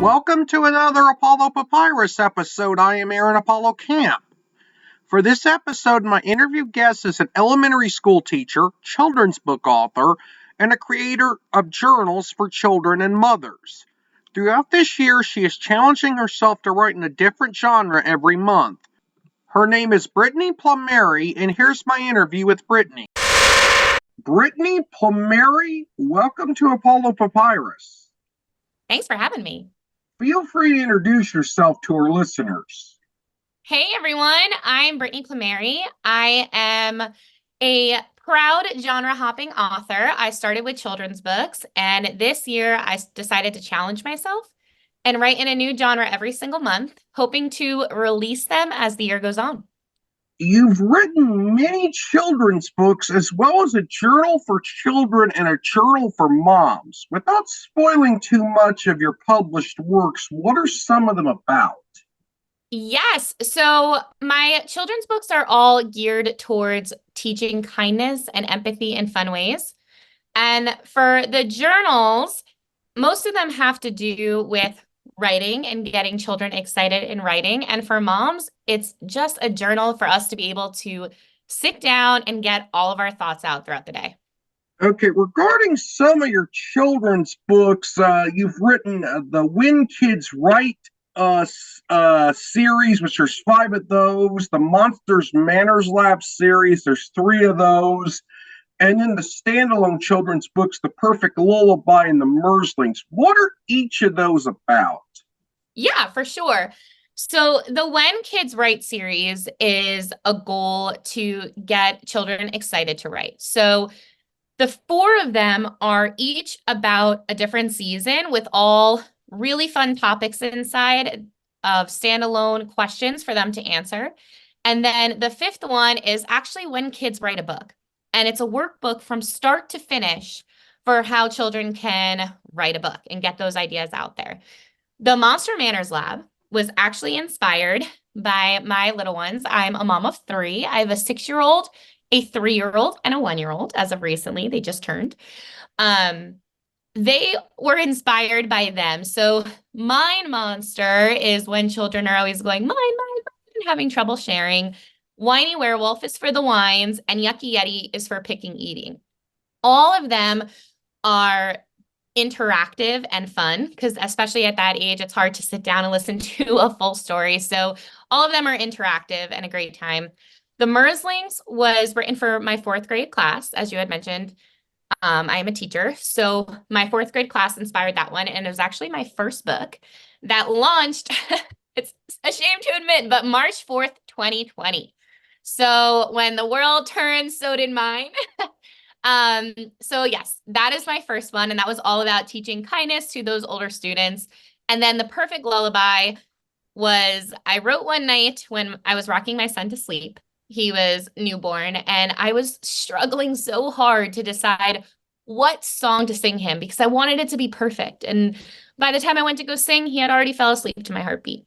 Welcome to another Apollo Papyrus episode. I am Aaron Apollo Camp. For this episode, my interview guest is an elementary school teacher, children's book author, and a creator of journals for children and mothers. Throughout this year, she is challenging herself to write in a different genre every month. Her name is Brittany Plumeri, and here's my interview with Brittany. Brittany Plumeri, welcome to Apollo Papyrus. Thanks for having me. Feel free to introduce yourself to our listeners. Hey everyone, I'm Brittany Plumeri. I am a proud genre hopping author. I started with children's books, and this year I decided to challenge myself and write in a new genre every single month, hoping to release them as the year goes on. You've written many children's books as well as a journal for children and a journal for moms. Without spoiling too much of your published works, what are some of them about? Yes, so my children's books are all geared towards teaching kindness and empathy in fun ways. And for the journals, most of them have to do with writing and getting children excited in writing. And for moms, it's just a journal for us to be able to sit down and get all of our thoughts out throughout the day. Okay, regarding some of your children's books, you've written the When Kids Write series, which there's 5 of those. The Monsters Manners Lab series, there's 3 of those. And then the standalone children's books, The Perfect Lullaby and The Merzzlings. What are each of those about? Yeah, for sure. So the When Kids Write series is a goal to get children excited to write. So the 4 of them are each about a different season with all really fun topics inside of standalone questions for them to answer. And then the 5th one is actually When Kids Write a Book. And it's a workbook from start to finish for how children can write a book and get those ideas out there. The Monster Manners Lab was actually inspired by my little ones. I'm a mom of 3. I have a 6-year-old, a 3-year-old, and a 1-year-old as of recently. They just turned. They were inspired by them. So Mine Monster is when children are always going, mine, and having trouble sharing. Whiny Werewolf is for the whines, and Yucky Yeti is for picking eating. All of them are interactive and fun because especially at that age, it's hard to sit down and listen to a full story. So all of them are interactive and a great time. The Merzzlings was written for my 4th grade class, as you had mentioned. I am a teacher, so my 4th grade class inspired that one, and it was actually my first book that launched, it's a shame to admit, but March 4th, 2020. So when the world turned, so did mine. So yes, that is my first one. And that was all about teaching kindness to those older students. And then the Perfect Lullaby was, I wrote one night when I was rocking my son to sleep. He was newborn and I was struggling so hard to decide what song to sing him because I wanted it to be perfect. And by the time I went to go sing, he had already fell asleep to my heartbeat.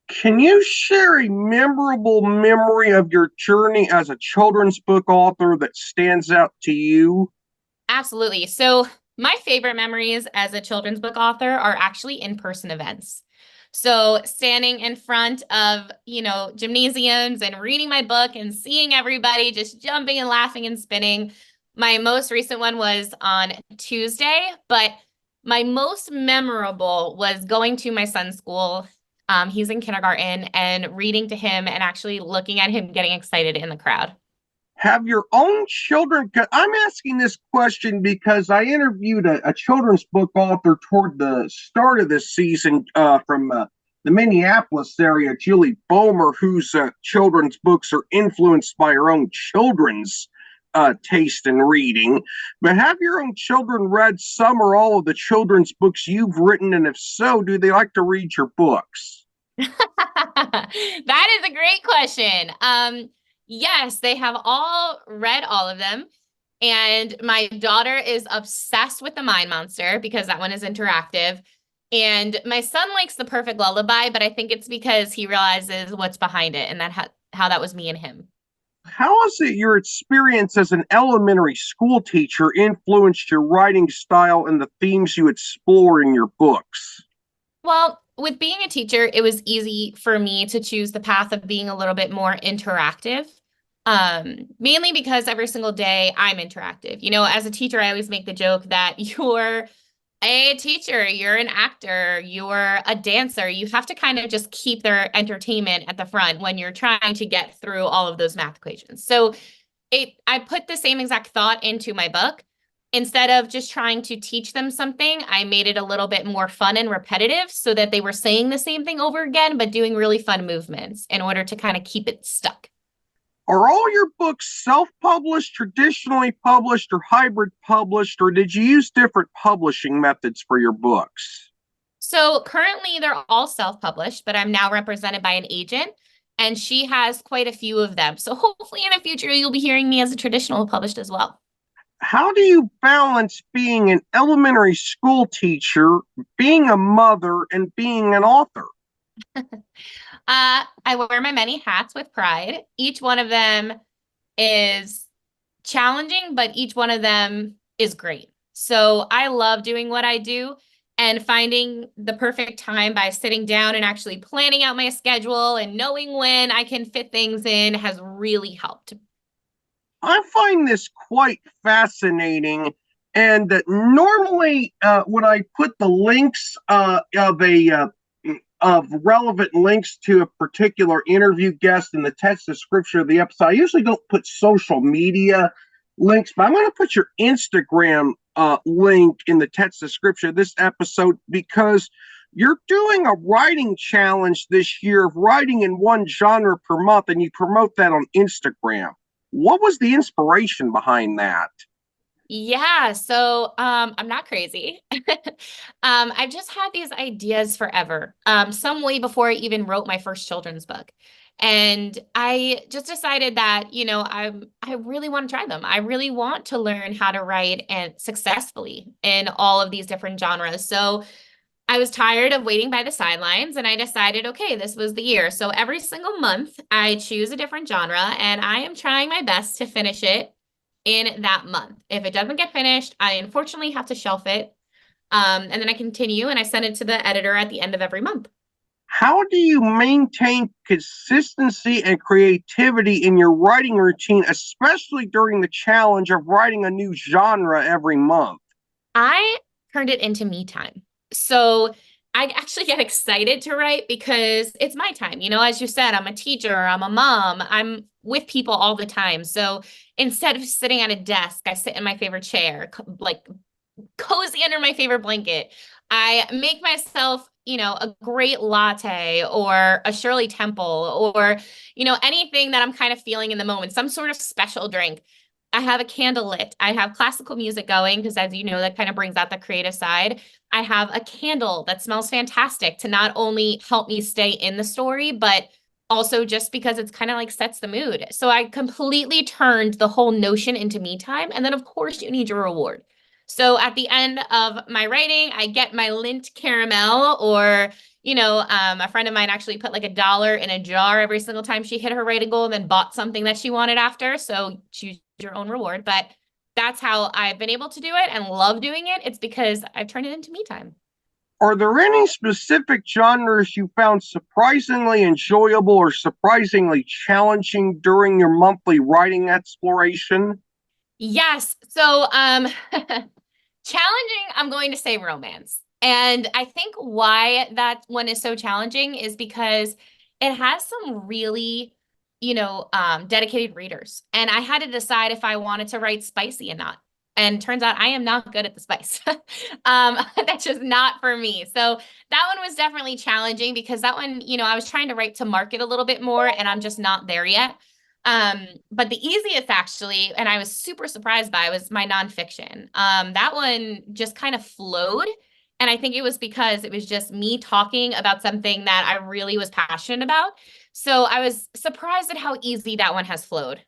Can you share a memorable memory of your journey as a children's book author that stands out to you? Absolutely. So my favorite memories as a children's book author are actually in-person events. So standing in front of, gymnasiums and reading my book and seeing everybody just jumping and laughing and spinning. My most recent one was on Tuesday, but my most memorable was going to my son's school. He's in kindergarten and reading to him and actually looking at him getting excited in the crowd. Have your own children? I'm asking this question because I interviewed a children's book author toward the start of this season from the Minneapolis area, Julie Bomer, whose children's books are influenced by her own children's taste in reading. But have your own children read some or all of the children's books you've written? And if so, do they like to read your books? That is a great question. Yes, they have all read all of them. And my daughter is obsessed with the Mind Monster because that one is interactive. And my son likes The Perfect Lullaby, but I think it's because he realizes what's behind it and that how that was me and him. How has it your experience as an elementary school teacher influenced your writing style and the themes you explore in your books? Well, with being a teacher, it was easy for me to choose the path of being a little bit more interactive. Mainly because every single day I'm interactive. You know, as a teacher, I always make the joke that you're a teacher, you're an actor, you're a dancer. You have to kind of just keep their entertainment at the front when you're trying to get through all of those math equations. So I put the same exact thought into my book. Instead of just trying to teach them something, I made it a little bit more fun and repetitive so that they were saying the same thing over again, but doing really fun movements in order to kind of keep it stuck. Are all your books self-published, traditionally published, or hybrid published, or did you use different publishing methods for your books? So currently they're all self-published, but I'm now represented by an agent and she has quite a few of them. So hopefully in the future you'll be hearing me as a traditional published as well. How do you balance being an elementary school teacher, being a mother, and being an author? I wear my many hats with pride. Each one of them is challenging, but each one of them is great. So I love doing what I do and finding the perfect time by sitting down and actually planning out my schedule and knowing when I can fit things in has really helped. I find this quite fascinating. And normally, when I put the links of relevant links to a particular interview guest in the text description of the episode, I usually don't put social media links, but I'm going to put your Instagram link in the text description of this episode because you're doing a writing challenge this year of writing in one genre per month, and you promote that on Instagram. What was the inspiration behind that? Yeah, so I'm not crazy. I've just had these ideas forever. Some way before I even wrote my first children's book. And I just decided that, I really want to try them. I really want to learn how to write and successfully in all of these different genres. So I was tired of waiting by the sidelines and I decided, okay, this was the year. So every single month I choose a different genre and I am trying my best to finish it in that month. If it doesn't get finished, I unfortunately have to shelf it. And then I continue and I send it to the editor at the end of every month. How do you maintain consistency and creativity in your writing routine, especially during the challenge of writing a new genre every month? I turned it into me time. So I actually get excited to write because it's my time. You know, as you said, I'm a teacher, I'm a mom, I'm with people all the time. So instead of sitting at a desk, I sit in my favorite chair, like cozy under my favorite blanket. I make myself, a great latte or a Shirley Temple or, anything that I'm kind of feeling in the moment, some sort of special drink. I have a candle lit. I have classical music going because, as you know, that kind of brings out the creative side. I have a candle that smells fantastic to not only help me stay in the story, but also just because it's kind of like sets the mood. So I completely turned the whole notion into me time. And then, of course, you need your reward. So at the end of my writing, I get my Lindt caramel or, a friend of mine actually put like $1 in a jar every single time she hit her writing goal and then bought something that she wanted after. So choose your own reward. But that's how I've been able to do it and love doing it. It's because I've turned it into me time. Are there any specific genres you found surprisingly enjoyable or surprisingly challenging during your monthly writing exploration? Yes. So, challenging, I'm going to say romance. And I think why that one is so challenging is because it has some really, dedicated readers. And I had to decide if I wanted to write spicy or not. And turns out I am not good at the spice. That's just not for me. So that one was definitely challenging because that one, I was trying to write to market a little bit more and I'm just not there yet. But the easiest actually, and I was super surprised by, was my nonfiction. That one just kind of flowed. And I think it was because it was just me talking about something that I really was passionate about. So I was surprised at how easy that one has flowed.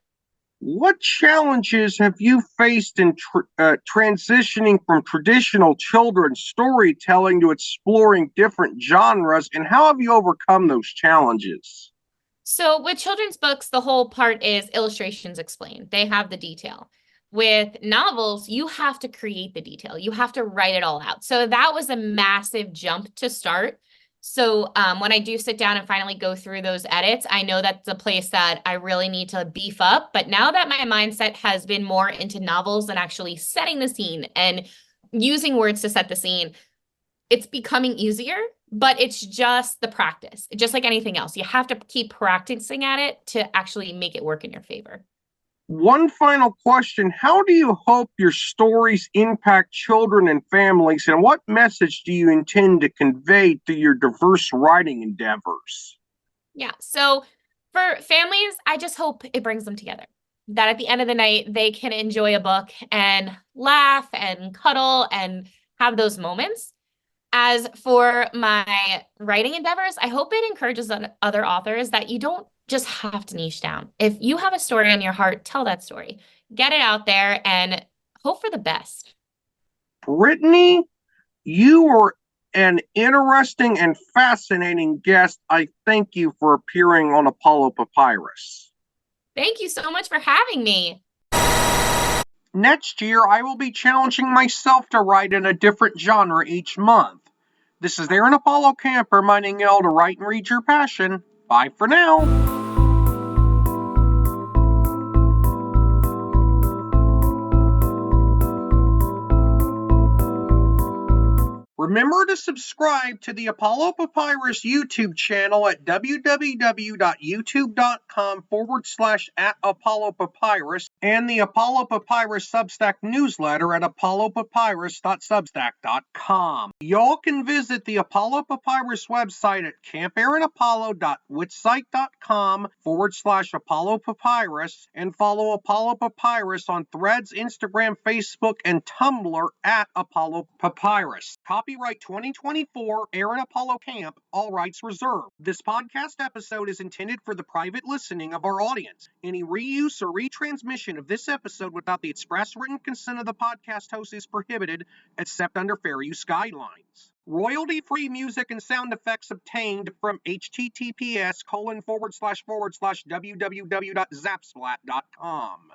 What challenges have you faced in transitioning from traditional children's storytelling to exploring different genres, and how have you overcome those challenges? So with children's books, the whole part is illustrations explained. They have the detail. With novels, you have to create the detail. You have to write it all out. So that was a massive jump to start. So when I do sit down and finally go through those edits, I know that's a place that I really need to beef up. But now that my mindset has been more into novels and actually setting the scene and using words to set the scene, it's becoming easier, but it's just the practice. Just like anything else, you have to keep practicing at it to actually make it work in your favor. One final question. How do you hope your stories impact children and families, and what message do you intend to convey through your diverse writing endeavors? Yeah. So for families, I just hope it brings them together. That at the end of the night, they can enjoy a book and laugh and cuddle and have those moments. As for my writing endeavors, I hope it encourages other authors that you don't just have to niche down. If you have a story in your heart, tell that story. Get it out there and hope for the best. Brittany, you were an interesting and fascinating guest. I thank you for appearing on Apollo Papyrus. Thank you so much for having me. Next year, I will be challenging myself to write in a different genre each month. This is Aaron Apollo Camper reminding you all to write and read your passion. Bye for now. Remember to subscribe to the Apollo Papyrus YouTube channel at www.youtube.com/@Apollo Papyrus and the Apollo Papyrus Substack newsletter at apollopapyrus.substack.com. Y'all can visit the Apollo Papyrus website at campaaronapollo.witsite.com/Apollo Papyrus and follow Apollo Papyrus on Threads, Instagram, Facebook, and Tumblr at Apollo Papyrus. Copyright 2024, Aaron Apollo Camp, all rights reserved. This podcast episode is intended for the private listening of our audience. Any reuse or retransmission of this episode without the express written consent of the podcast host is prohibited, except under fair use guidelines. Royalty-free music and sound effects obtained from https://www.zapsplat.com.